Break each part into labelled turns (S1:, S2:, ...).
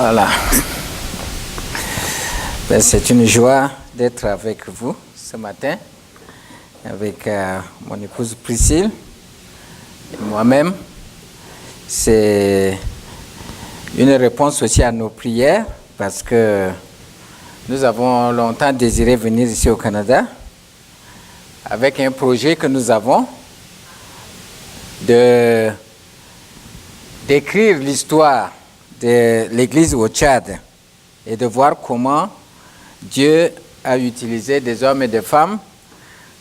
S1: Voilà. C'est une joie d'être avec vous ce matin, avec mon épouse Priscille et moi-même. C'est une réponse aussi à nos prières parce que nous avons longtemps désiré venir ici au Canada avec un projet que nous avons d'écrire l'histoire de l'Église au Tchad et de voir comment Dieu a utilisé des hommes et des femmes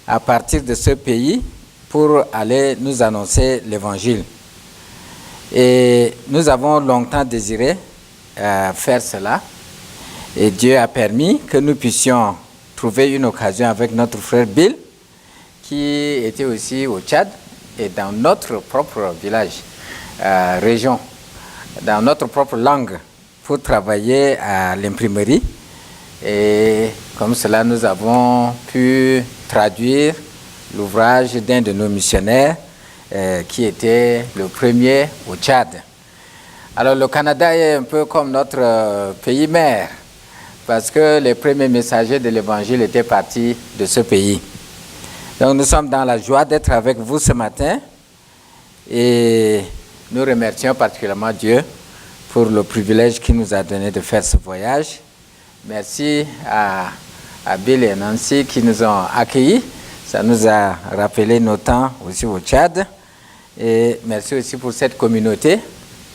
S1: à partir de ce pays pour aller nous annoncer l'Évangile. Et nous avons longtemps désiré faire cela. Et Dieu a permis que nous puissions trouver une occasion avec notre frère Bill, qui était aussi au Tchad et dans notre propre village, région, dans notre propre langue, pour travailler à l'imprimerie. Et comme cela, nous avons pu traduire l'ouvrage d'un de nos missionnaires qui était le premier au Tchad. Alors le Canada est un peu comme notre pays mère, parce que les premiers messagers de l'Évangile étaient partis de ce pays. Donc nous sommes dans la joie d'être avec vous ce matin et nous remercions particulièrement Dieu pour le privilège qu'il nous a donné de faire ce voyage. Merci à Bill et Nancy qui nous ont accueillis. Ça nous a rappelé nos temps aussi au Tchad. Et merci aussi pour cette communauté.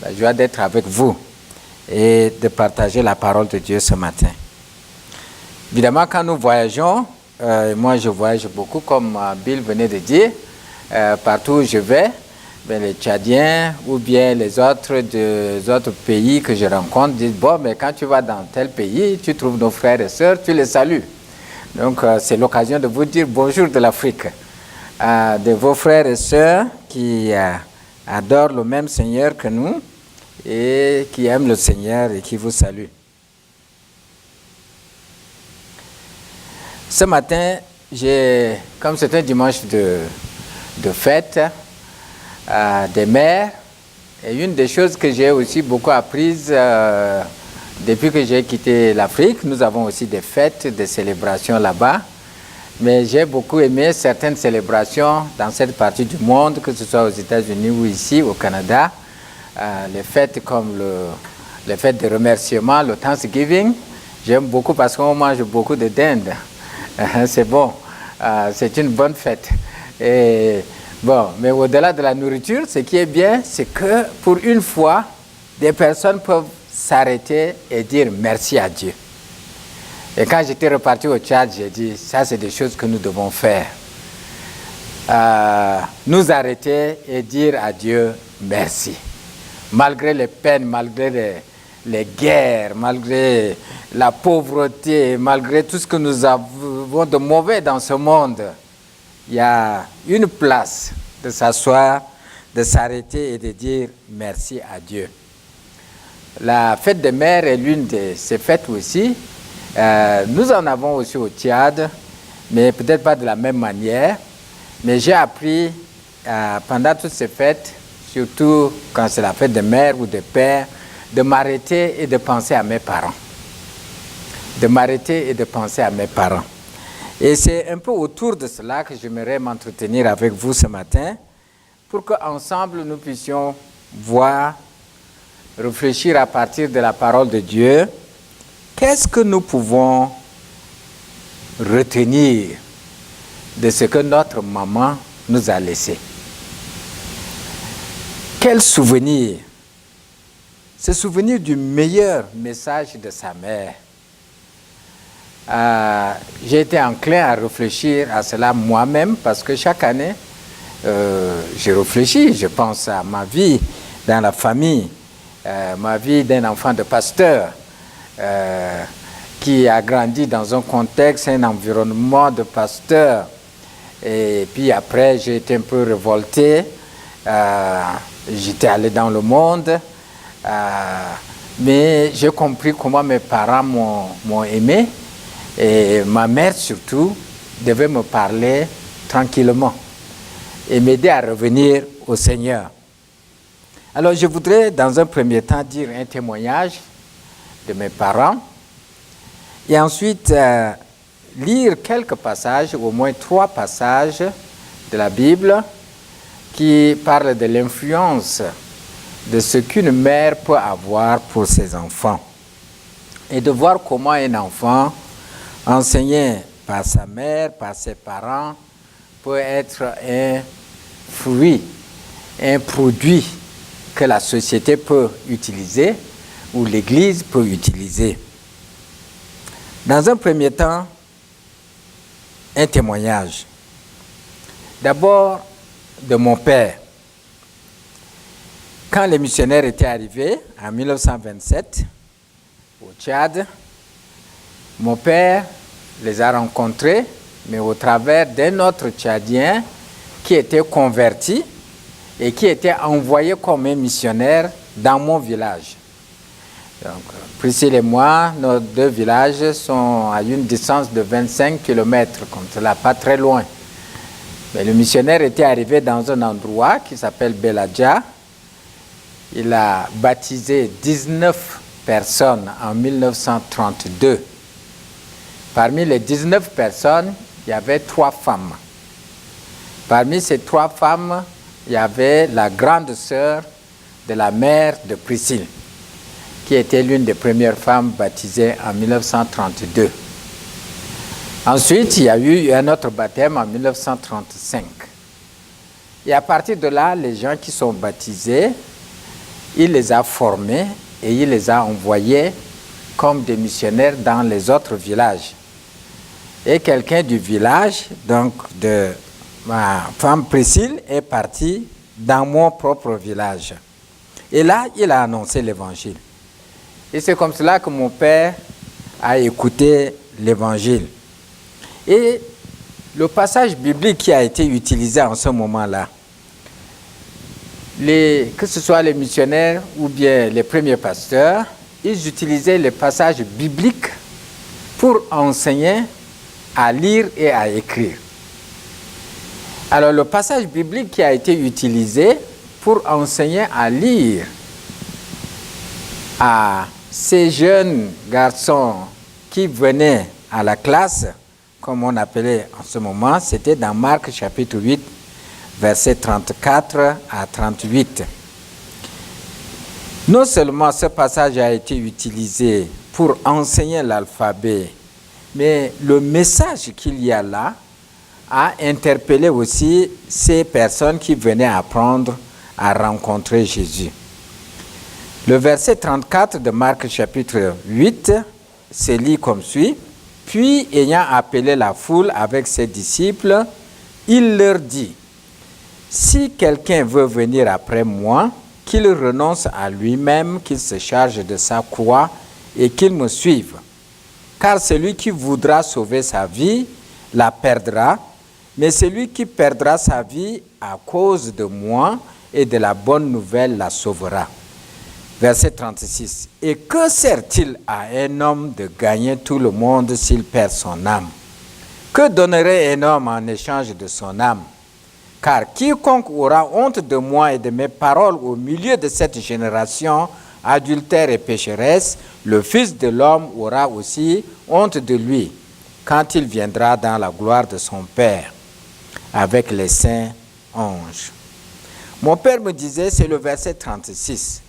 S1: La joie d'être avec vous et de partager la parole de Dieu ce matin. Évidemment, quand nous voyageons, moi je voyage beaucoup, comme Bill venait de dire, partout où je vais, les Tchadiens ou bien les autres pays que je rencontre disent « Bon, mais quand tu vas dans tel pays, tu trouves nos frères et sœurs, tu les salues. » Donc c'est l'occasion de vous dire bonjour de l'Afrique, de vos frères et sœurs qui adorent le même Seigneur que nous et qui aiment le Seigneur et qui vous saluent. Ce matin, comme c'est un dimanche de fête, des mères, et une des choses que j'ai aussi beaucoup apprises depuis que j'ai quitté l'Afrique, nous avons aussi des fêtes, des célébrations là-bas, mais j'ai beaucoup aimé certaines célébrations dans cette partie du monde, que ce soit aux États-Unis ou ici au Canada, les fêtes comme les fêtes de remerciement, le Thanksgiving, j'aime beaucoup parce qu'on mange beaucoup de dinde. C'est bon, c'est une bonne fête. Et bon, mais au-delà de la nourriture, ce qui est bien, c'est que pour une fois, des personnes peuvent s'arrêter et dire merci à Dieu. Et quand j'étais reparti au Tchad, j'ai dit, ça c'est des choses que nous devons faire. Nous arrêter et dire à Dieu merci. Malgré les peines, malgré les guerres, malgré la pauvreté, malgré tout ce que nous avons de mauvais dans ce monde, il y a une place de s'asseoir, de s'arrêter et de dire merci à Dieu. La fête des mères est l'une de ces fêtes aussi. Nous en avons aussi au Tchad, mais peut-être pas de la même manière. Mais j'ai appris pendant toutes ces fêtes, surtout quand c'est la fête des mères ou des pères, de m'arrêter et de penser à mes parents. De m'arrêter et de penser à mes parents. Et c'est un peu autour de cela que j'aimerais m'entretenir avec vous ce matin, pour qu'ensemble nous puissions voir, réfléchir à partir de la parole de Dieu, qu'est-ce que nous pouvons retenir de ce que notre maman nous a laissé. Quel souvenir? Se souvenir du meilleur message de sa mère. J'ai été enclin à réfléchir à cela moi-même parce que chaque année, je réfléchis, je pense à ma vie dans la famille, ma vie d'un enfant de pasteur qui a grandi dans un contexte, un environnement de pasteur. Et puis après, j'ai été un peu révolté, j'étais allé dans le monde, mais j'ai compris comment mes parents m'ont aimé. Et ma mère surtout devait me parler tranquillement et m'aider à revenir au Seigneur. Alors je voudrais dans un premier temps dire un témoignage de mes parents. Et ensuite, lire quelques passages, au moins 3 passages de la Bible qui parlent de l'influence de ce qu'une mère peut avoir pour ses enfants. Et de voir comment un enfant, enseigné par sa mère, par ses parents, peut être un fruit, un produit que la société peut utiliser ou l'Église peut utiliser. Dans un premier temps, un témoignage. D'abord, de mon père. Quand les missionnaires étaient arrivés en 1927 au Tchad, mon père les a rencontrés, mais au travers d'un autre Tchadien qui était converti et qui était envoyé comme un missionnaire dans mon village. Donc, Priscille et moi, nos 2 villages sont à une distance de 25 km, comme cela, pas très loin. Mais le missionnaire était arrivé dans un endroit qui s'appelle Beladja. Il a baptisé 19 personnes en 1932. Parmi les 19 personnes, il y avait 3 femmes. Parmi ces 3 femmes, il y avait la grande sœur de la mère de Priscille, qui était l'une des premières femmes baptisées en 1932. Ensuite, il y a eu un autre baptême en 1935. Et à partir de là, les gens qui sont baptisés, il les a formés et il les a envoyés comme des missionnaires dans les autres villages. Et quelqu'un du village, donc de ma femme Priscille, est parti dans mon propre village. Et là, il a annoncé l'évangile. Et c'est comme cela que mon père a écouté l'évangile. Et le passage biblique qui a été utilisé en ce moment-là, que ce soit les missionnaires ou bien les premiers pasteurs, ils utilisaient les passages bibliques pour enseigner à lire et à écrire. Alors le passage biblique qui a été utilisé pour enseigner à lire à ces jeunes garçons qui venaient à la classe, comme on appelait en ce moment, c'était dans Marc chapitre 8, versets 34 à 38. Non seulement ce passage a été utilisé pour enseigner l'alphabet, mais le message qu'il y a là a interpellé aussi ces personnes qui venaient apprendre à rencontrer Jésus. Le verset 34 de Marc chapitre 8 se lit comme suit. Puis, ayant appelé la foule avec ses disciples, il leur dit, « Si quelqu'un veut venir après moi, qu'il renonce à lui-même, qu'il se charge de sa croix et qu'il me suive. Car celui qui voudra sauver sa vie la perdra, mais celui qui perdra sa vie à cause de moi et de la bonne nouvelle la sauvera. » Verset 36. « Et que sert-il à un homme de gagner tout le monde s'il perd son âme? Que donnerait un homme en échange de son âme? Car quiconque aura honte de moi et de mes paroles au milieu de cette génération adultère et pécheresse, le Fils de l'homme aura aussi honte de lui quand il viendra dans la gloire de son Père avec les saints anges. » Mon père me disait, c'est le verset 36.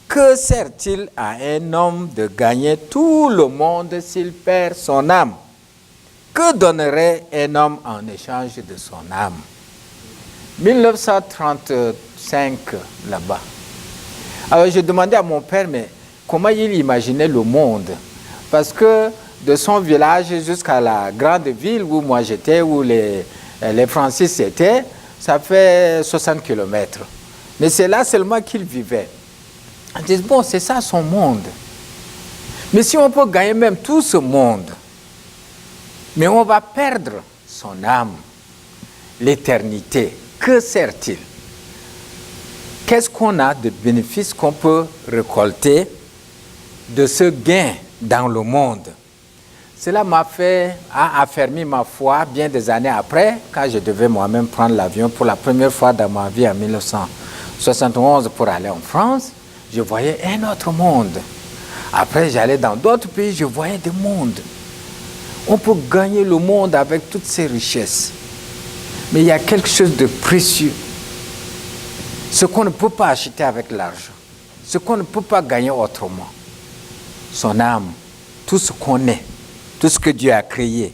S1: Que sert-il à un homme de gagner tout le monde s'il perd son âme? Que donnerait un homme en échange de son âme? 1935, là-bas. Alors je demandais à mon père, mais comment il imaginait le monde? Parce que de son village jusqu'à la grande ville où moi j'étais, où les Francis étaient, ça fait 60 km. Mais c'est là seulement qu'il vivait. Ils disent, bon, c'est ça son monde. Mais si on peut gagner même tout ce monde, mais on va perdre son âme, l'éternité, que sert-il? Qu'est-ce qu'on a de bénéfices qu'on peut récolter de ce gain dans le monde? Cela a affermi ma foi bien des années après, quand je devais moi-même prendre l'avion pour la première fois dans ma vie en 1971 pour aller en France. Je voyais un autre monde. Après, j'allais dans d'autres pays, je voyais des mondes. On peut gagner le monde avec toutes ces richesses. Mais il y a quelque chose de précieux. Ce qu'on ne peut pas acheter avec l'argent. Ce qu'on ne peut pas gagner autrement. Son âme, tout ce qu'on est, tout ce que Dieu a créé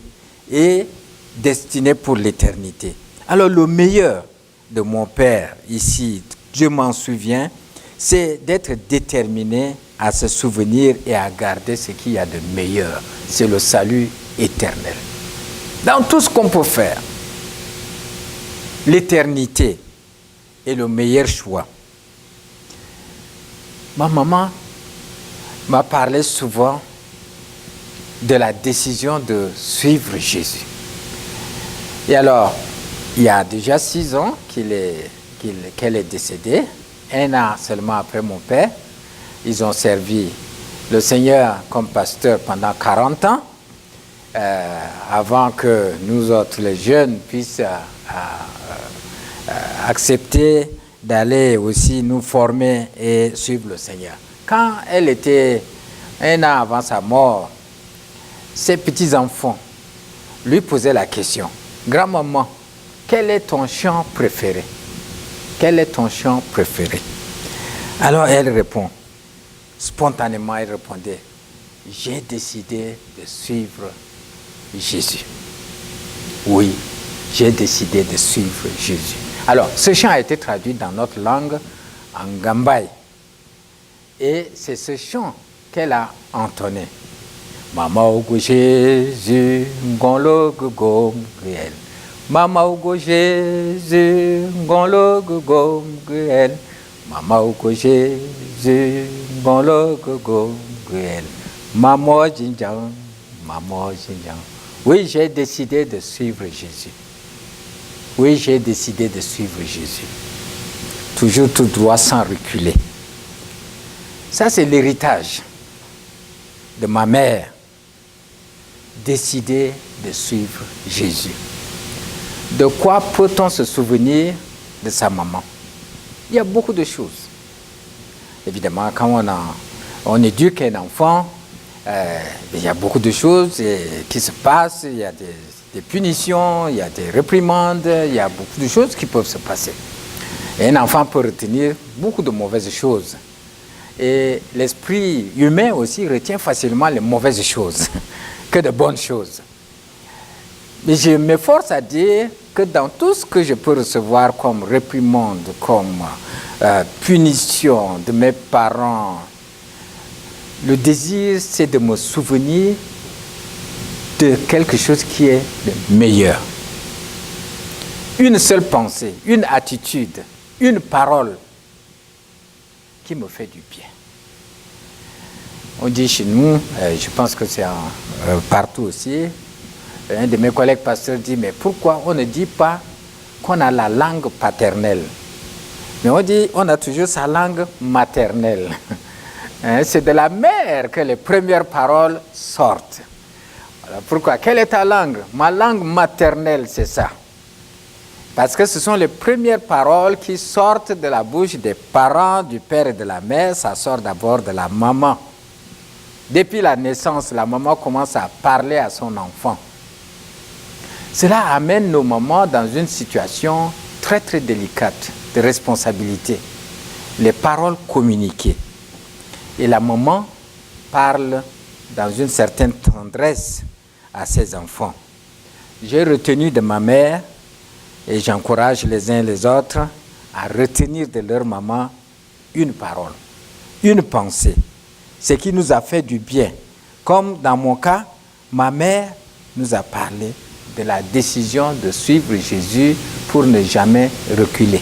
S1: est destiné pour l'éternité. Alors le meilleur de mon Père ici, Dieu m'en souvient, c'est d'être déterminé à se souvenir et à garder ce qu'il y a de meilleur. C'est le salut éternel. Dans tout ce qu'on peut faire, l'éternité est le meilleur choix. Ma maman m'a parlé souvent de la décision de suivre Jésus. Et alors, il y a déjà 6 ans qu'elle est décédée, 1 an seulement après mon père. Ils ont servi le Seigneur comme pasteur pendant 40 ans, avant que nous autres, les jeunes, puissions accepter d'aller aussi nous former et suivre le Seigneur. Quand elle était 1 an avant sa mort, ses petits-enfants lui posaient la question, « Grand-maman, quel est ton chant préféré? Quel est ton chant préféré ?» Alors elle répond, spontanément elle répondait, « J'ai décidé de suivre Jésus. » Oui, j'ai décidé de suivre Jésus. Alors, ce chant a été traduit dans notre langue en Gambaï. Et c'est ce chant qu'elle a entonné. Mama ugo Jésus, ngolo gom griel. Mama ugo Jésus, ngolo gom griel. Mama ugo Jésus, ngolo gom griel. Mamo jinjang, mamo jinjang. Oui, j'ai décidé de suivre Jésus. Oui, j'ai décidé de suivre Jésus. Toujours tout droit sans reculer. Ça, c'est l'héritage de ma mère. Décider de suivre Jésus. De quoi peut-on se souvenir de sa maman? Il y a beaucoup de choses. Évidemment, quand on éduque un enfant, il y a beaucoup de choses qui se passent. Il y a des punitions, il y a des réprimandes, il y a beaucoup de choses qui peuvent se passer. Et un enfant peut retenir beaucoup de mauvaises choses. Et l'esprit humain aussi retient facilement les mauvaises choses que de bonnes choses. Mais je m'efforce à dire que dans tout ce que je peux recevoir comme réprimande, comme punition de mes parents, le désir, c'est de me souvenir de quelque chose qui est le meilleur. Une seule pensée, une attitude, une parole qui me fait du bien. On dit chez nous, je pense que c'est partout aussi, un de mes collègues pasteurs dit, mais pourquoi on ne dit pas qu'on a la langue paternelle? Mais on dit, on a toujours sa langue maternelle. C'est de la mère que les premières paroles sortent. Alors pourquoi? Quelle est ta langue? Ma langue maternelle, c'est ça. Parce que ce sont les premières paroles qui sortent de la bouche des parents, du père et de la mère. Ça sort d'abord de la maman. Depuis la naissance, la maman commence à parler à son enfant. Cela amène nos mamans dans une situation très très délicate de responsabilité. Les paroles communiquées. Et la maman parle dans une certaine tendresse à ses enfants. J'ai retenu de ma mère, et j'encourage les uns les autres à retenir de leur maman une parole, une pensée, ce qui nous a fait du bien. Comme dans mon cas, ma mère nous a parlé de la décision de suivre Jésus pour ne jamais reculer,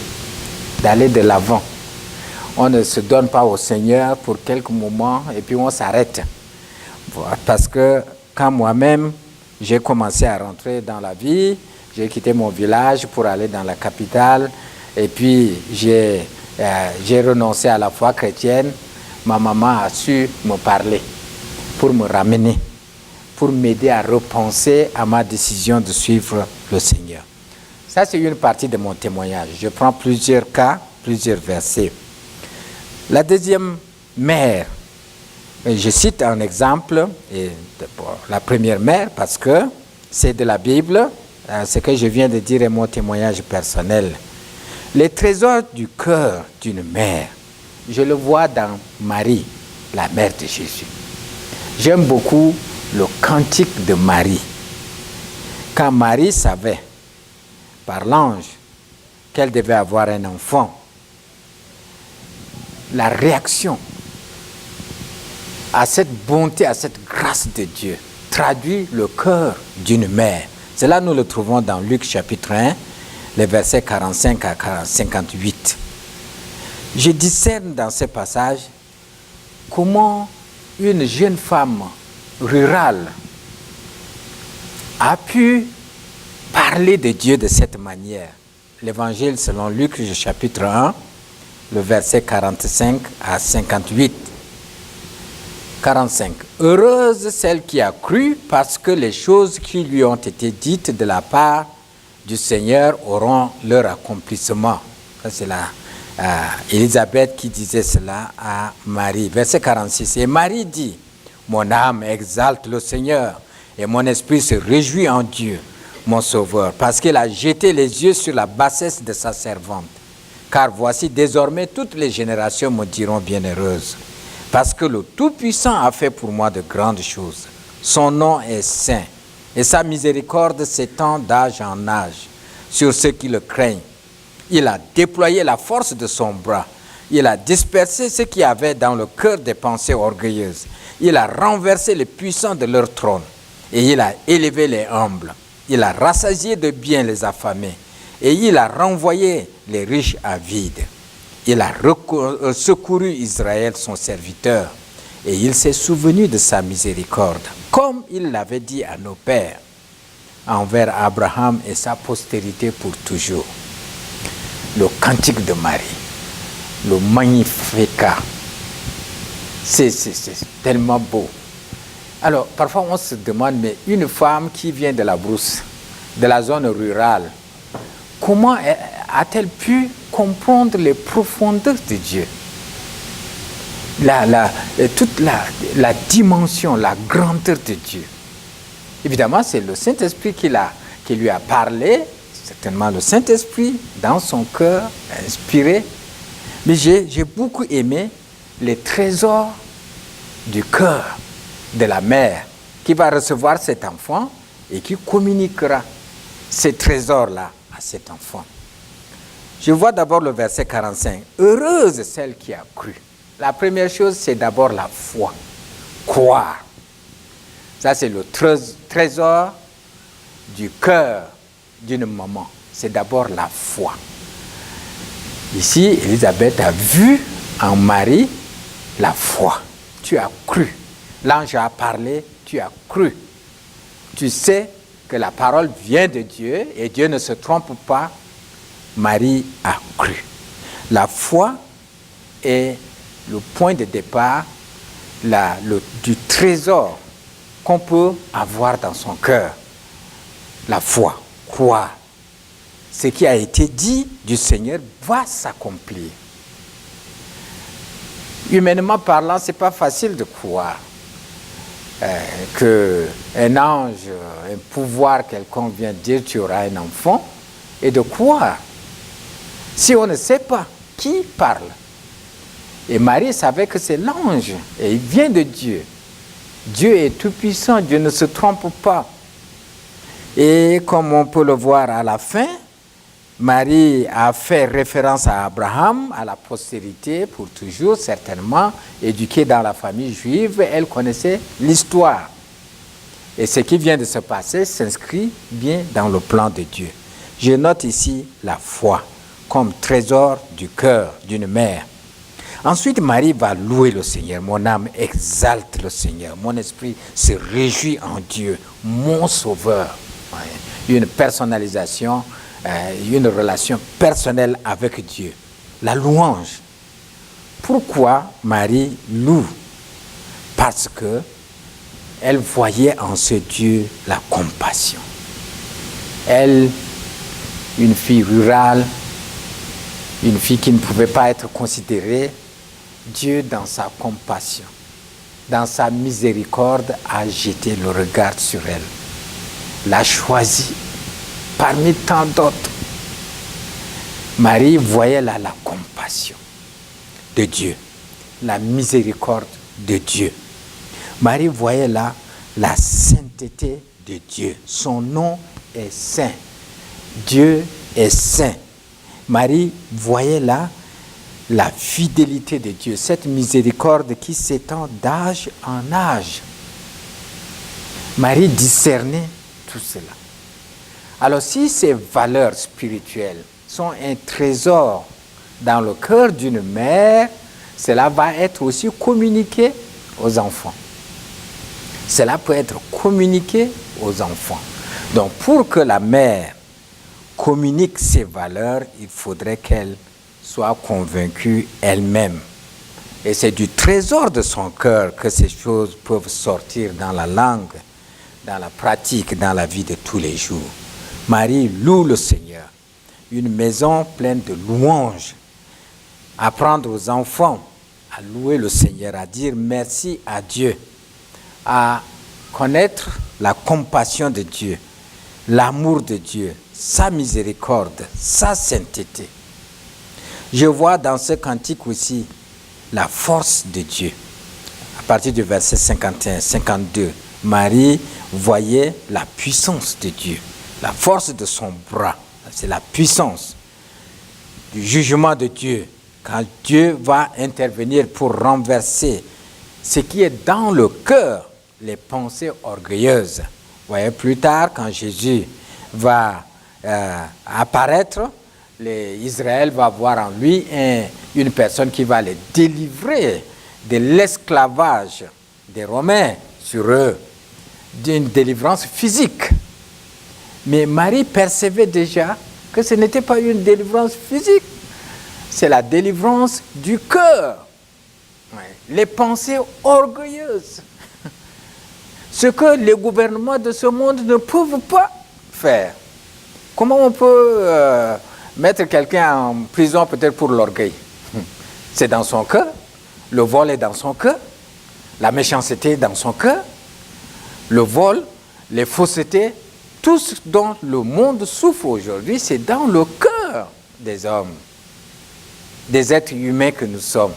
S1: d'aller de l'avant. On ne se donne pas au Seigneur pour quelques moments et puis on s'arrête. Parce que quand moi-même, j'ai commencé à rentrer dans la vie, j'ai quitté mon village pour aller dans la capitale et puis j'ai renoncé à la foi chrétienne. Ma maman a su me parler pour me ramener, pour m'aider à repenser à ma décision de suivre le Seigneur. Ça, c'est une partie de mon témoignage. Je prends plusieurs cas, plusieurs versets. La deuxième mère Je cite un exemple, la première mère, parce que c'est de la Bible, ce que je viens de dire est mon témoignage personnel. Les trésors du cœur d'une mère, je le vois dans Marie, la mère de Jésus. J'aime beaucoup le cantique de Marie. Quand Marie savait, par l'ange, qu'elle devait avoir un enfant, la réaction à cette bonté, à cette grâce de Dieu, traduit le cœur d'une mère. Cela, nous le trouvons dans Luc chapitre 1, les versets 45 à 58. Je discerne dans ces passages comment une jeune femme rurale a pu parler de Dieu de cette manière. L'évangile selon Luc chapitre 1, le verset 45 à 58. 45. Heureuse celle qui a cru parce que les choses qui lui ont été dites de la part du Seigneur auront leur accomplissement. Ça, c'est Élisabeth qui disait cela à Marie. Verset 46. Et Marie dit, mon âme exalte le Seigneur et mon esprit se réjouit en Dieu, mon Sauveur, parce qu'il a jeté les yeux sur la bassesse de sa servante. Car voici, désormais, toutes les générations me diront bienheureuse. Parce que le Tout-Puissant a fait pour moi de grandes choses. Son nom est saint, et sa miséricorde s'étend d'âge en âge sur ceux qui le craignent. Il a déployé la force de son bras. Il a dispersé ceux qui avaient dans le cœur des pensées orgueilleuses. Il a renversé les puissants de leur trône, et il a élevé les humbles. Il a rassasié de biens les affamés, et il a renvoyé les riches à vide. Il a secouru Israël, son serviteur, et il s'est souvenu de sa miséricorde, comme il l'avait dit à nos pères, envers Abraham et sa postérité pour toujours. Le cantique de Marie, le Magnificat, c'est tellement beau. Alors, parfois on se demande, mais une femme qui vient de la brousse, de la zone rurale, comment a-t-elle pu comprendre les profondeurs de Dieu? Toute la dimension, la grandeur de Dieu. Évidemment, c'est le Saint-Esprit qui lui a parlé, certainement le Saint-Esprit dans son cœur, inspiré. Mais j'ai beaucoup aimé les trésors du cœur de la mère qui va recevoir cet enfant et qui communiquera ces trésors-là à cet enfant. Je vois d'abord le verset 45. Heureuse celle qui a cru. La première chose, c'est d'abord la foi. Croire. Ça, c'est le trésor du cœur d'une maman. C'est d'abord la foi. Ici, Élisabeth a vu en Marie la foi. Tu as cru. L'ange a parlé, tu as cru. Tu sais que la parole vient de Dieu et Dieu ne se trompe pas. Marie a cru. La foi est le point de départ du trésor qu'on peut avoir dans son cœur. La foi, croire. Ce qui a été dit du Seigneur va s'accomplir. Humainement parlant, ce n'est pas facile de croire qu'un ange, un pouvoir quelconque vient dire tu auras un enfant, et de croire. Si on ne sait pas qui parle. Et Marie savait que c'est l'ange, et il vient de Dieu. Dieu est tout puissant, Dieu ne se trompe pas. Et comme on peut le voir à la fin, Marie a fait référence à Abraham, à la postérité pour toujours, certainement, éduquée dans la famille juive, elle connaissait l'histoire. Et ce qui vient de se passer s'inscrit bien dans le plan de Dieu. Je note ici la foi comme trésor du cœur d'une mère. Ensuite, Marie va louer le Seigneur. Mon âme exalte le Seigneur. Mon esprit se réjouit en Dieu, mon Sauveur. Une personnalisation, une relation personnelle avec Dieu. La louange. Pourquoi Marie loue? Parce que elle voyait en ce Dieu la compassion. Elle, une fille rurale, une fille qui ne pouvait pas être considérée, Dieu dans sa compassion dans sa miséricorde, a jeté le regard sur elle, l'a choisie parmi tant d'autres. Marie voyait là la compassion de Dieu, la miséricorde de Dieu. Marie voyait là la sainteté de Dieu. Son nom est saint. Dieu est saint. Marie voyait là la fidélité de Dieu, cette miséricorde qui s'étend d'âge en âge. Marie discernait tout cela. Alors si ces valeurs spirituelles sont un trésor dans le cœur d'une mère, cela va être aussi communiqué aux enfants. Cela peut être communiqué aux enfants. Donc pour que la mère communique ses valeurs, il faudrait qu'elle soit convaincue elle-même. Et c'est du trésor de son cœur que ces choses peuvent sortir dans la langue, dans la pratique, dans la vie de tous les jours. Marie loue le Seigneur. Une maison pleine de louanges. Apprendre aux enfants à louer le Seigneur, à dire merci à Dieu, à connaître la compassion de Dieu, l'amour de Dieu, sa miséricorde, sa sainteté. Je vois dans ce cantique aussi la force de Dieu. À partir du verset 51, 52, Marie voyait la puissance de Dieu, la force de son bras. C'est la puissance du jugement de Dieu. Quand Dieu va intervenir pour renverser ce qui est dans le cœur, les pensées orgueilleuses. Vous voyez, plus tard, quand Jésus va apparaître, Israël va voir en lui une personne qui va les délivrer de l'esclavage des Romains sur eux, d'une délivrance physique. Mais Marie percevait déjà que ce n'était pas une délivrance physique, c'est la délivrance du cœur. Les pensées orgueilleuses. Ce que les gouvernements de ce monde ne peuvent pas faire. Comment on peut mettre quelqu'un en prison peut-être pour l'orgueil? C'est dans son cœur. Le vol est dans son cœur. La méchanceté est dans son cœur. Le vol, les faussetés, tout ce dont le monde souffre aujourd'hui, c'est dans le cœur des hommes, des êtres humains que nous sommes.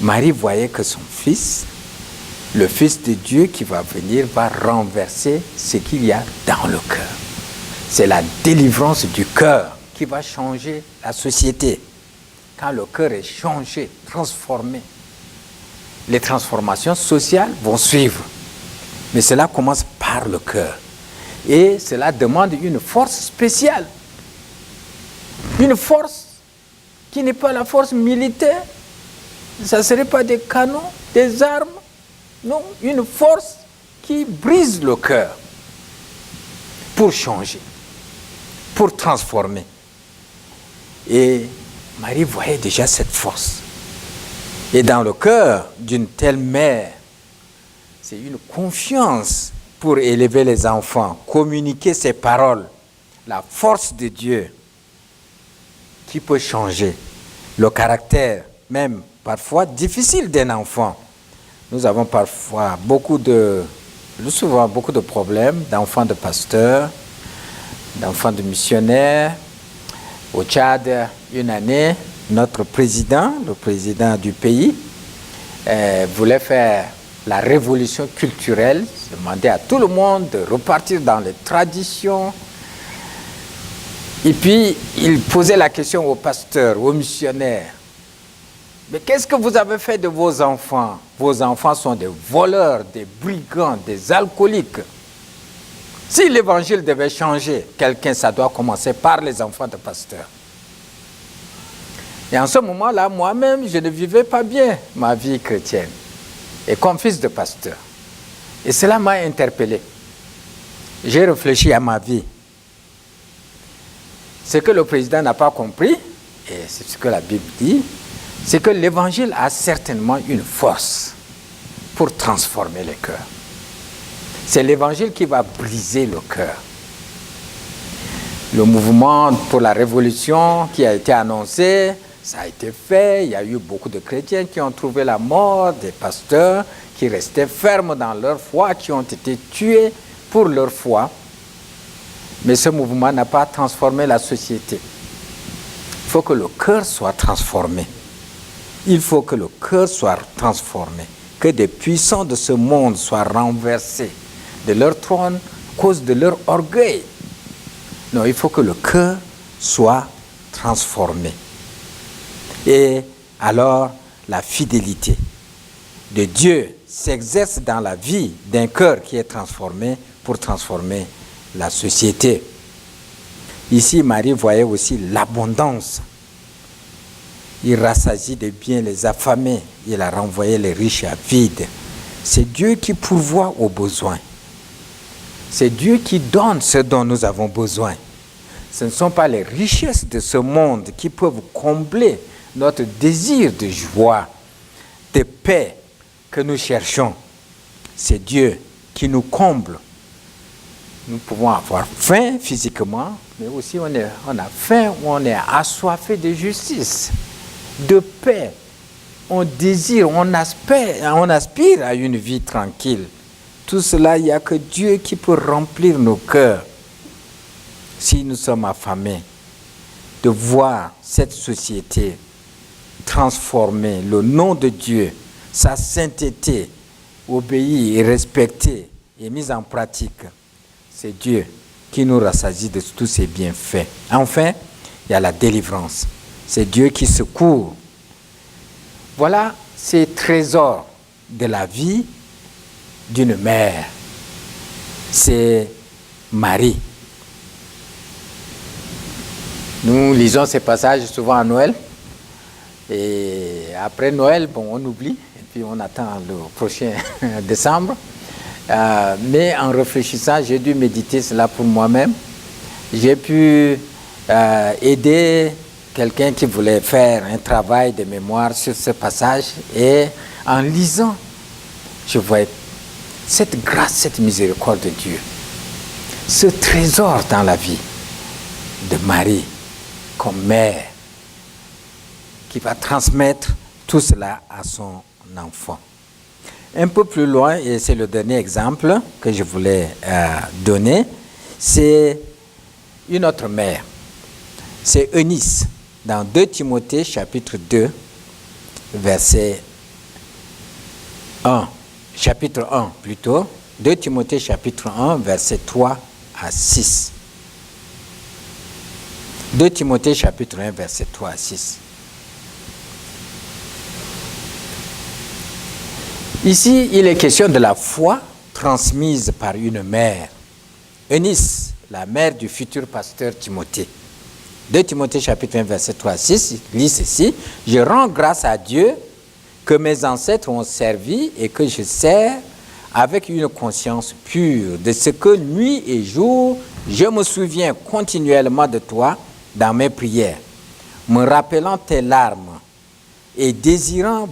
S1: Marie voyait que son fils, le Fils de Dieu qui va venir, va renverser ce qu'il y a dans le cœur. C'est la délivrance du cœur qui va changer la société. Quand le cœur est changé, transformé, les transformations sociales vont suivre. Mais cela commence par le cœur. Et cela demande une force spéciale. Une force qui n'est pas la force militaire. Ça ne serait pas des canons, des armes. Non, une force qui brise le cœur pour changer, pour transformer. Et Marie voyait déjà cette force. Et dans le cœur d'une telle mère, c'est une confiance pour élever les enfants, communiquer ses paroles, la force de Dieu qui peut changer le caractère, même parfois difficile d'un enfant. Nous avons parfois souvent beaucoup de problèmes d'enfants de pasteurs, d'enfants de missionnaires. Au Tchad, une année, notre président, le président du pays, voulait faire la révolution culturelle, demander à tout le monde de repartir dans les traditions. Et puis, il posait la question aux pasteurs, aux missionnaires. Mais qu'est-ce que vous avez fait de vos enfants? Vos enfants sont des voleurs, des brigands, des alcooliques. Si l'évangile devait changer quelqu'un, ça doit commencer par les enfants de pasteurs. Et en ce moment-là, moi-même, je ne vivais pas bien ma vie chrétienne. Et comme fils de pasteur. Et cela m'a interpellé. J'ai réfléchi à ma vie. Ce que le président n'a pas compris, et c'est ce que la Bible dit, c'est que l'évangile a certainement une force pour transformer les cœurs. C'est l'évangile qui va briser le cœur. Le mouvement pour la révolution qui a été annoncé, Ça a été fait, il y a eu beaucoup de chrétiens qui ont trouvé la mort, des pasteurs qui restaient fermes dans leur foi, qui ont été tués pour leur foi. Mais ce mouvement n'a pas transformé la société. Il faut que le cœur soit transformé. Il faut que le cœur soit transformé. Que des puissants de ce monde soient renversés de leur trône à cause de leur orgueil. Non, il faut que le cœur soit transformé. Et alors, la fidélité de Dieu s'exerce dans la vie d'un cœur qui est transformé pour transformer la société. Ici, Marie voyait aussi l'abondance. Il rassasie de biens les affamés. Il a renvoyé les riches à vide. C'est Dieu qui pourvoit aux besoins. C'est Dieu qui donne ce dont nous avons besoin. Ce ne sont pas les richesses de ce monde qui peuvent combler notre désir de joie, de paix que nous cherchons. C'est Dieu qui nous comble. Nous pouvons avoir faim physiquement, mais aussi on a faim, on est assoiffé de justice, de paix. On désire, on aspire à une vie tranquille. Tout cela, il n'y a que Dieu qui peut remplir nos cœurs. Si nous sommes affamés de voir cette société transformer le nom de Dieu, sa sainteté, obéie et respectée et mise en pratique, c'est Dieu qui nous rassasie de tous ses bienfaits. Enfin, il y a la délivrance. C'est Dieu qui secourt. Voilà ces trésors de la vie d'une mère. C'est Marie. Nous lisons ces passages souvent à Noël. Et après Noël, on oublie. Et puis on attend le prochain décembre. Mais en réfléchissant, j'ai dû méditer cela pour moi-même. J'ai pu aider quelqu'un qui voulait faire un travail de mémoire sur ce passage. Et en lisant, je voyais cette grâce, cette miséricorde de Dieu. Ce trésor dans la vie de Marie comme mère qui va transmettre tout cela à son enfant. Un peu plus loin, et c'est le dernier exemple que je voulais donner, c'est une autre mère. C'est Eunice, dans 2 Timothée chapitre 2, verset 1. Chapitre 1 plutôt. 2 Timothée chapitre 1, verset 3 à 6. 2 Timothée chapitre 1, verset 3 à 6. Ici, il est question de la foi transmise par une mère. Eunice, la mère du futur pasteur Timothée. 2 Timothée chapitre 1, verset 3 à 6, il lit ceci. « Je rends grâce à Dieu que mes ancêtres ont servi et que je sers avec une conscience pure, de ce que nuit et jour, je me souviens continuellement de toi dans mes prières, me rappelant tes larmes et désirant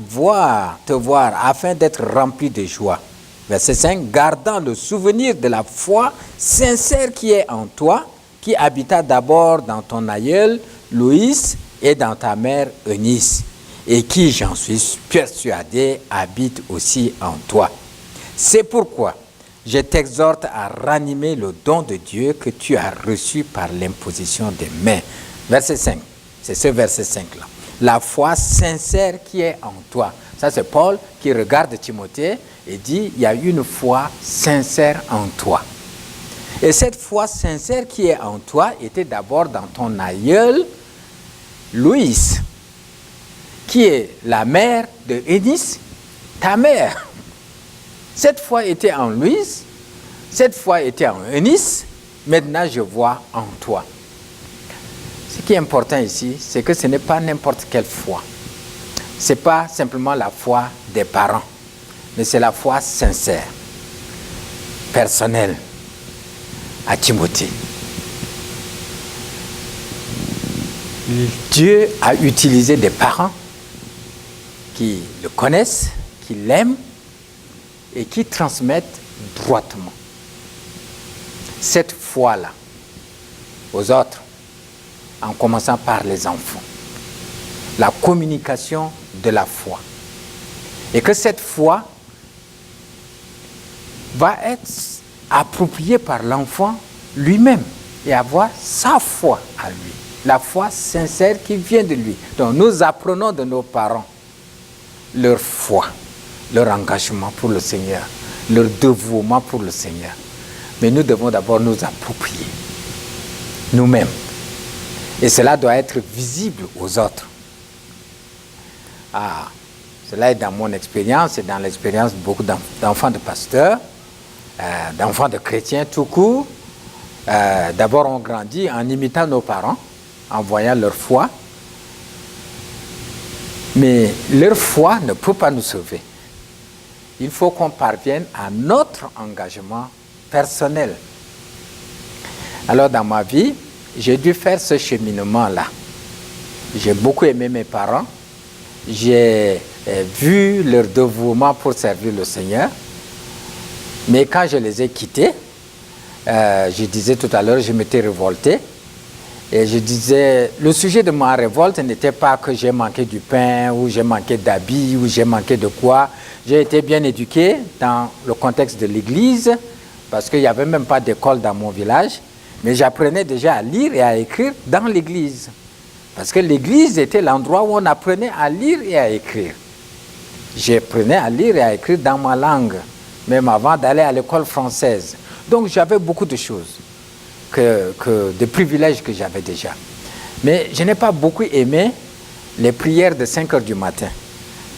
S1: te voir afin d'être rempli de joie. » Verset 5, « Gardant le souvenir de la foi sincère qui est en toi, qui habita d'abord dans ton aïeul Loïs et dans ta mère Eunice, et qui, j'en suis persuadé, habite aussi en toi. C'est pourquoi je t'exhorte à ranimer le don de Dieu que tu as reçu par l'imposition des mains. » Verset 5, c'est ce verset 5-là. La foi sincère qui est en toi. Ça, c'est Paul qui regarde Timothée et dit, il y a une foi sincère en toi. Et cette foi sincère qui est en toi était d'abord dans ton aïeul, Louise, qui est la mère de Eunice, ta mère. Cette foi était en Louise, cette foi était en Eunice, maintenant je vois en toi. Ce qui est important ici, c'est que ce n'est pas n'importe quelle foi. Ce n'est pas simplement la foi des parents, mais c'est la foi sincère, personnelle, à Timothée. Dieu a utilisé des parents qui le connaissent, qui l'aiment et qui transmettent droitement cette foi-là aux autres, en commençant par les enfants. la communication de la foi. Et que cette foi va être appropriée par l'enfant lui-même et avoir sa foi à lui, la foi sincère qui vient de lui. Donc nous apprenons de nos parents leur foi, leur engagement pour le Seigneur, leur dévouement pour le Seigneur. Mais nous devons d'abord nous approprier nous-mêmes. Et cela doit être visible aux autres. Cela est dans mon expérience et dans l'expérience de beaucoup d'enfants de pasteurs, d'enfants de chrétiens tout court. D'abord, on grandit en imitant nos parents, en voyant leur foi. Mais leur foi ne peut pas nous sauver. Il faut qu'on parvienne à notre engagement personnel. Alors, dans ma vie, j'ai dû faire ce cheminement-là. J'ai beaucoup aimé mes parents. J'ai vu leur dévouement pour servir le Seigneur. Mais quand je les ai quittés, je disais tout à l'heure, je m'étais révolté. Et je disais, le sujet de ma révolte n'était pas que j'ai manqué du pain, ou j'ai manqué d'habits, ou j'ai manqué de quoi. J'ai été bien éduqué dans le contexte de l'église, parce qu'il n'y avait même pas d'école dans mon village. Mais j'apprenais déjà à lire et à écrire dans l'église. Parce que l'église était l'endroit où on apprenait à lire et à écrire. J'apprenais à lire et à écrire dans ma langue, même avant d'aller à l'école française. Donc j'avais beaucoup de choses, des privilèges que j'avais déjà. Mais je n'ai pas beaucoup aimé les prières de 5 heures du matin.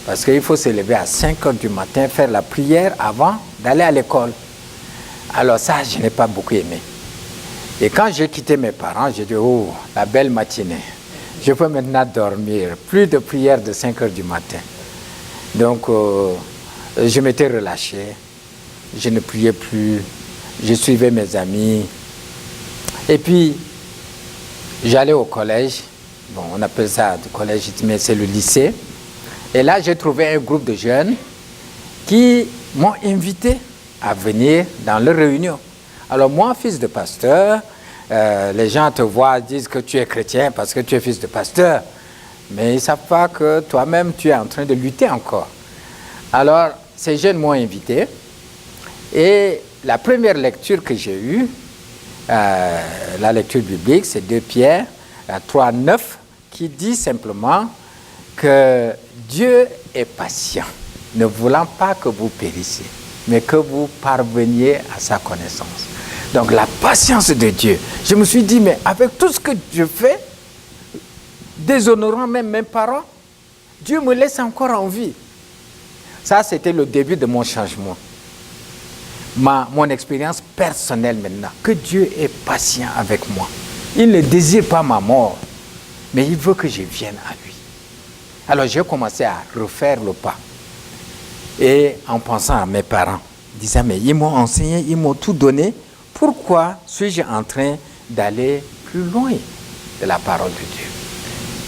S1: Parce qu'il faut se lever à 5 heures du matin, faire la prière avant d'aller à l'école. Alors ça, je n'ai pas beaucoup aimé. Et quand j'ai quitté mes parents, j'ai dit, oh, la belle matinée. Je peux maintenant dormir. Plus de prières de 5 heures du matin. Donc, je m'étais relâché. Je ne priais plus. Je suivais mes amis. Et puis, j'allais au collège. Bon, on appelle ça le collège, mais c'est le lycée. Et là, j'ai trouvé un groupe de jeunes qui m'ont invité à venir dans leur réunion. Alors moi, fils de pasteur, les gens te voient, disent que tu es chrétien parce que tu es fils de pasteur. Mais ils ne savent pas que toi-même, tu es en train de lutter encore. Alors, ces jeunes m'ont invité. Et la première lecture que j'ai eue, la lecture biblique, c'est 2 Pierre 3, 9, qui dit simplement que Dieu est patient, ne voulant pas que vous périssiez, mais que vous parveniez à sa connaissance. Donc la patience de Dieu. Je me suis dit, mais avec tout ce que je fais, déshonorant même mes parents, Dieu me laisse encore en vie. Ça, c'était le début de mon changement. Mon expérience personnelle maintenant, que Dieu est patient avec moi. Il ne désire pas ma mort, mais il veut que je vienne à lui. Alors j'ai commencé à refaire le pas. Et en pensant à mes parents, disant, mais ils m'ont enseigné, ils m'ont tout donné. Pourquoi suis-je en train d'aller plus loin de la parole de Dieu?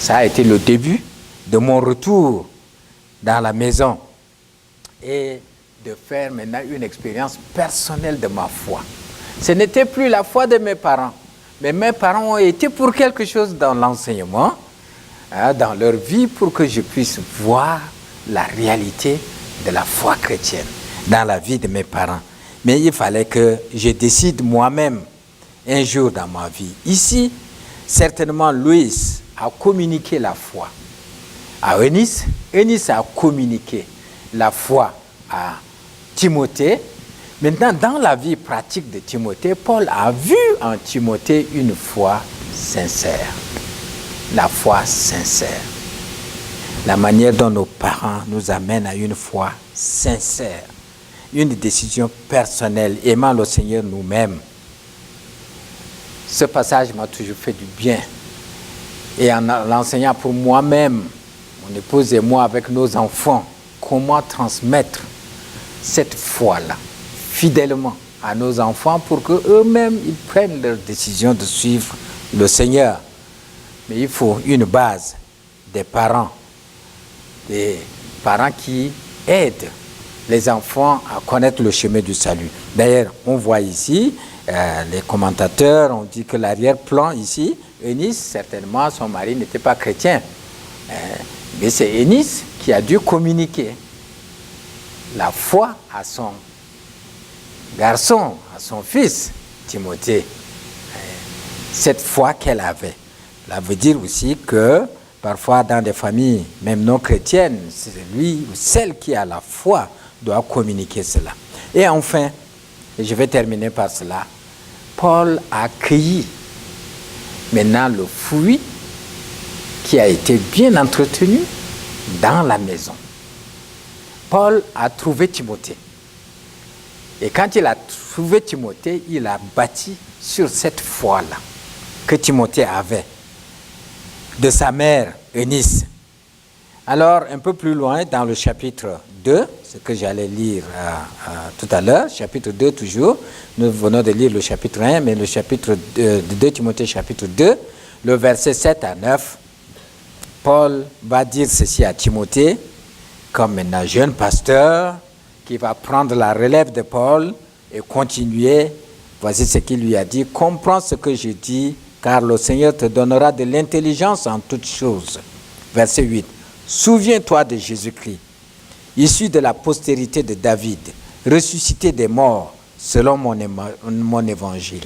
S1: Ça a été le début de mon retour dans la maison et de faire maintenant une expérience personnelle de ma foi. Ce n'était plus la foi de mes parents, mais mes parents ont été pour quelque chose dans l'enseignement, dans leur vie, pour que je puisse voir la réalité de la foi chrétienne dans la vie de mes parents. Mais il fallait que je décide moi-même un jour dans ma vie. Ici, certainement, Louis a communiqué la foi à Eunice. Eunice a communiqué la foi à Timothée. Maintenant, dans la vie pratique de Timothée, Paul a vu en Timothée une foi sincère. La foi sincère. La manière dont nos parents nous amènent à une foi sincère. Une décision personnelle, aimant le Seigneur nous-mêmes. Ce passage m'a toujours fait du bien. Et en l'enseignant pour moi-même, mon épouse et moi, avec nos enfants, comment transmettre cette foi-là fidèlement à nos enfants pour qu'eux-mêmes ils prennent leur décision de suivre le Seigneur. Mais il faut une base, des parents qui aident les enfants à connaître le chemin du salut. D'ailleurs, on voit ici, les commentateurs ont dit que l'arrière-plan ici, Eunice, certainement, son mari n'était pas chrétien. Mais c'est Eunice qui a dû communiquer la foi à son garçon, à son fils, Timothée. Cette foi qu'elle avait. Cela veut dire aussi que parfois dans des familles, même non chrétiennes, c'est lui ou celle qui a la foi doit communiquer cela. Et enfin, et je vais terminer par cela, Paul a cueilli maintenant le fruit qui a été bien entretenu dans la maison. Paul a trouvé Timothée. Et quand il a trouvé Timothée, il a bâti sur cette foi-là que Timothée avait de sa mère Eunice. Alors, un peu plus loin, dans le chapitre 2, ce que j'allais lire tout à l'heure, chapitre 2 toujours, nous venons de lire le chapitre 1, mais le chapitre de 2 Timothée, chapitre 2, le verset 7 à 9, Paul va dire ceci à Timothée, comme un jeune pasteur qui va prendre la relève de Paul et continuer. Voici ce qu'il lui a dit. Comprends ce que je dis, car le Seigneur te donnera de l'intelligence en toutes choses. Verset 8. Souviens-toi de Jésus-Christ, issu de la postérité de David, ressuscité des morts selon mon évangile,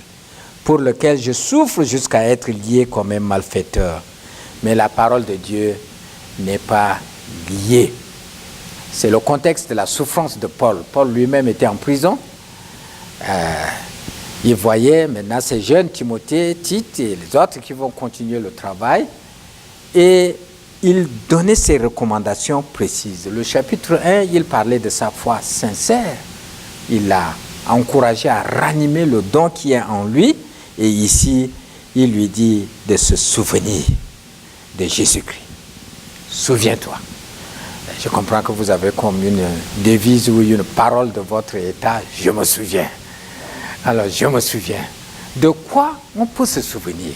S1: pour lequel je souffre jusqu'à être lié comme un malfaiteur. Mais la parole de Dieu n'est pas liée. C'est le contexte de la souffrance de Paul. Paul lui-même était en prison. Il voyait maintenant ces jeunes, Timothée, Tite et les autres qui vont continuer le travail. Et il donnait ses recommandations précises. Le chapitre 1, il parlait de sa foi sincère. Il l'a encouragé à ranimer le don qui est en lui. Et ici, il lui dit de se souvenir de Jésus-Christ. Souviens-toi. Je comprends que vous avez comme une devise ou une parole de votre état. Je me souviens. Alors, je me souviens. De quoi on peut se souvenir?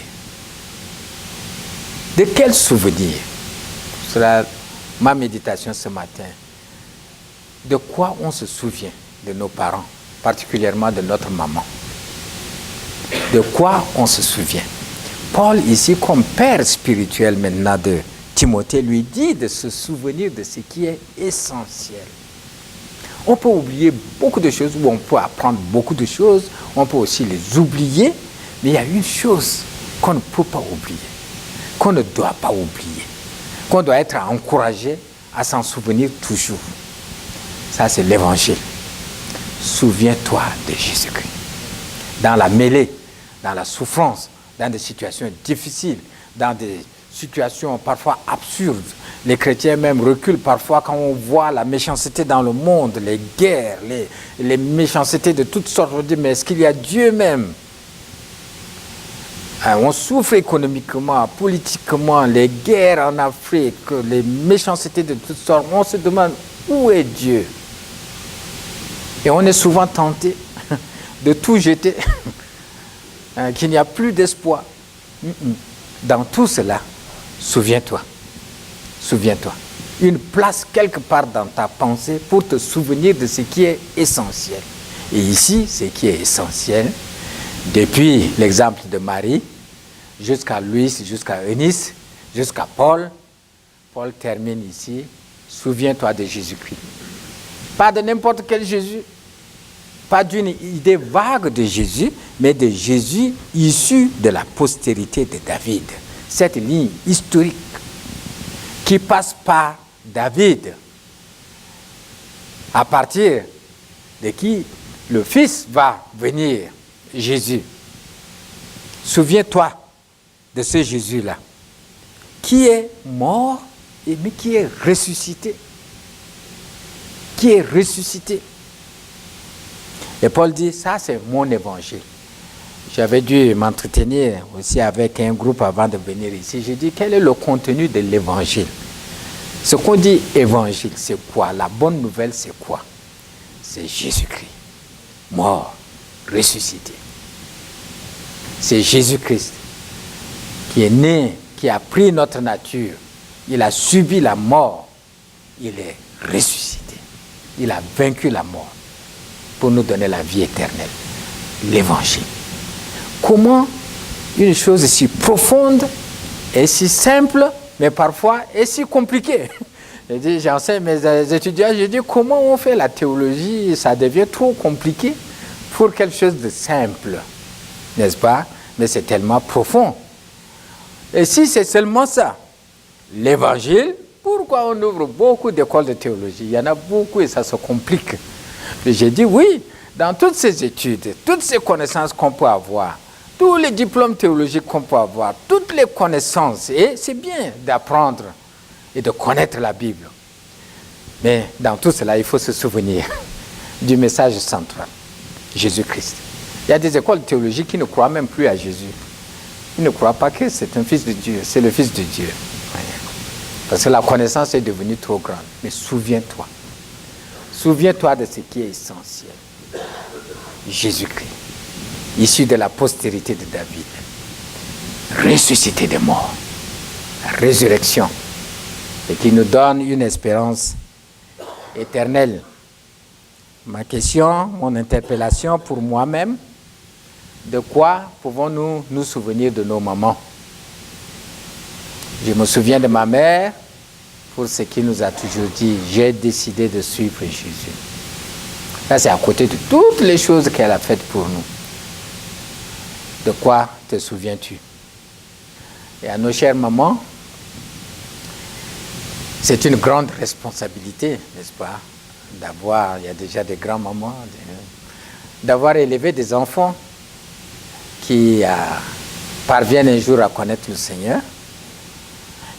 S1: De quel souvenir? Ce sera ma méditation ce matin. De quoi on se souvient de nos parents, particulièrement de notre maman? De quoi on se souvient? Paul, ici, comme père spirituel maintenant de Timothée, lui dit de se souvenir de ce qui est essentiel. On peut oublier beaucoup de choses, ou on peut apprendre beaucoup de choses, on peut aussi les oublier, mais il y a une chose qu'on ne peut pas oublier, qu'on ne doit pas oublier, qu'on doit être encouragé à s'en souvenir toujours. Ça, c'est l'évangile. Souviens-toi de Jésus-Christ. Dans la mêlée, dans la souffrance, dans des situations difficiles, dans des situations parfois absurdes. Les chrétiens même reculent parfois quand on voit la méchanceté dans le monde, les guerres, les méchancetés de toutes sortes. On dit, mais est-ce qu'il y a Dieu même? On souffre économiquement, politiquement, les guerres en Afrique, les méchancetés de toutes sortes. On se demande, où est Dieu? Et on est souvent tenté de tout jeter, qu'il n'y a plus d'espoir. Dans tout cela, souviens-toi. Souviens-toi. Une place quelque part dans ta pensée pour te souvenir de ce qui est essentiel. Et ici, ce qui est essentiel, depuis l'exemple de Marie, jusqu'à Louis, jusqu'à Eunice, jusqu'à Paul, Paul termine ici, souviens-toi de Jésus-Christ. Pas de n'importe quel Jésus, pas d'une idée vague de Jésus, mais de Jésus issu de la postérité de David. Cette ligne historique qui passe par David, à partir de qui le Fils va venir, Jésus. Souviens-toi de ce Jésus-là, qui est mort, mais qui est ressuscité. Qui est ressuscité. Et Paul dit, ça c'est mon évangile. J'avais dû m'entretenir aussi avec un groupe avant de venir ici. J'ai dit, quel est le contenu de l'évangile? Ce qu'on dit évangile, c'est quoi? La bonne nouvelle, c'est quoi? C'est Jésus-Christ, mort, ressuscité. C'est Jésus-Christ qui est né, qui a pris notre nature. Il a subi la mort. Il est ressuscité. Il a vaincu la mort pour nous donner la vie éternelle. L'évangile. Comment une chose si profonde et si simple Mais parfois, c'est si compliqué. J'enseigne mes étudiants, je dis comment on fait la théologie, ça devient trop compliqué pour quelque chose de simple, n'est-ce pas? Mais c'est tellement profond. Et si c'est seulement ça, l'évangile, pourquoi on ouvre beaucoup d'écoles de théologie? Il y en a beaucoup et ça se complique. Mais j'ai dit oui, dans toutes ces études, toutes ces connaissances qu'on peut avoir, tous les diplômes théologiques qu'on peut avoir, toutes les connaissances, et c'est bien d'apprendre et de connaître la Bible. Mais dans tout cela, il faut se souvenir du message central, Jésus-Christ. Il y a des écoles théologiques qui ne croient même plus à Jésus. Ils ne croient pas que c'est un fils de Dieu, c'est le fils de Dieu. Parce que la connaissance est devenue trop grande. Mais souviens-toi. Souviens-toi de ce qui est essentiel. Jésus-Christ, issu de la postérité de David, ressuscité des morts, la résurrection, et qui nous donne une espérance éternelle. Ma question, mon interpellation pour moi-même, de quoi pouvons-nous nous souvenir de nos mamans? Je me souviens de ma mère pour ce qu'il nous a toujours dit, j'ai décidé de suivre Jésus. Là, c'est à côté de toutes les choses qu'elle a faites pour nous. De quoi te souviens-tu? Et à nos chères mamans, c'est une grande responsabilité, n'est-ce pas, d'avoir, il y a déjà des grands-mamans, d'avoir élevé des enfants qui parviennent un jour à connaître le Seigneur,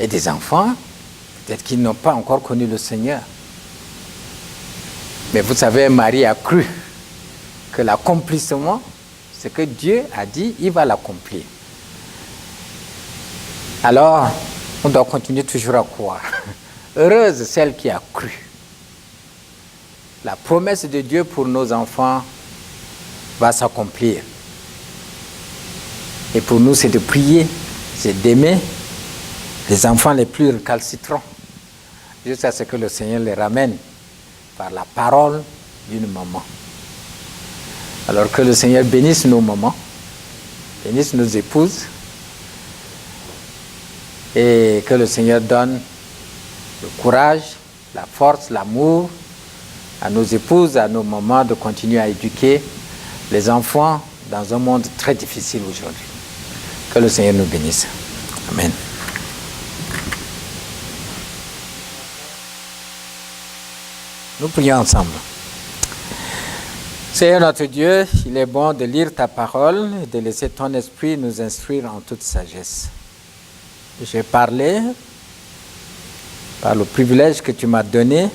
S1: et des enfants, peut-être qui n'ont pas encore connu le Seigneur. Mais vous savez, Marie a cru que l'accomplissement, ce que Dieu a dit, il va l'accomplir. Alors, on doit continuer toujours à croire. Heureuse celle qui a cru. La promesse de Dieu pour nos enfants va s'accomplir. Et pour nous, c'est de prier, c'est d'aimer les enfants les plus récalcitrants, jusqu'à ce que le Seigneur les ramène par la parole d'une maman. Alors que le Seigneur bénisse nos mamans, bénisse nos épouses, et que le Seigneur donne le courage, la force, l'amour à nos épouses, à nos mamans de continuer à éduquer les enfants dans un monde très difficile aujourd'hui. Que le Seigneur nous bénisse. Amen. Nous prions ensemble. Seigneur notre Dieu, il est bon de lire ta parole et de laisser ton esprit nous instruire en toute sagesse. J'ai parlé par le privilège que tu m'as donné.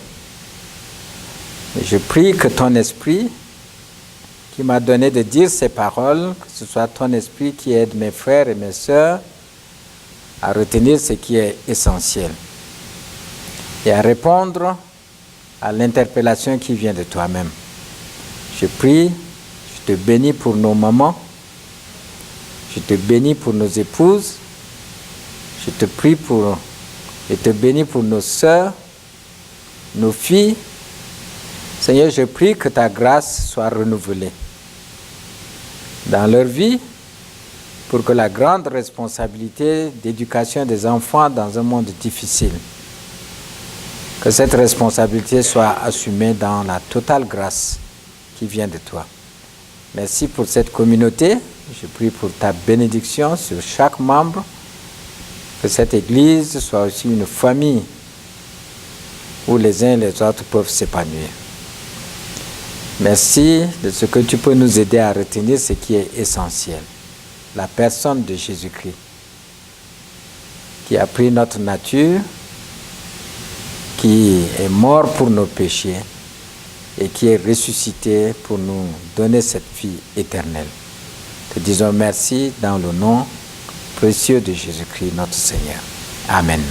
S1: Et je prie que ton esprit qui m'a donné de dire ces paroles, que ce soit ton esprit qui aide mes frères et mes sœurs à retenir ce qui est essentiel et à répondre à l'interpellation qui vient de toi-même. Je prie, je te bénis pour nos mamans, je te bénis pour nos épouses, je te prie pour et te bénis pour nos sœurs, nos filles. Seigneur, je prie que ta grâce soit renouvelée dans leur vie pour que la grande responsabilité d'éducation des enfants dans un monde difficile, que cette responsabilité soit assumée dans la totale grâce qui vient de toi. Merci pour cette communauté. Je prie pour ta bénédiction sur chaque membre, que cette Église soit aussi une famille où les uns et les autres peuvent s'épanouir. Merci de ce que tu peux nous aider à retenir ce qui est essentiel. La personne de Jésus-Christ, qui a pris notre nature, qui est mort pour nos péchés et qui est ressuscité pour nous donner cette vie éternelle. Te disons merci dans le nom précieux de Jésus-Christ, notre Seigneur. Amen.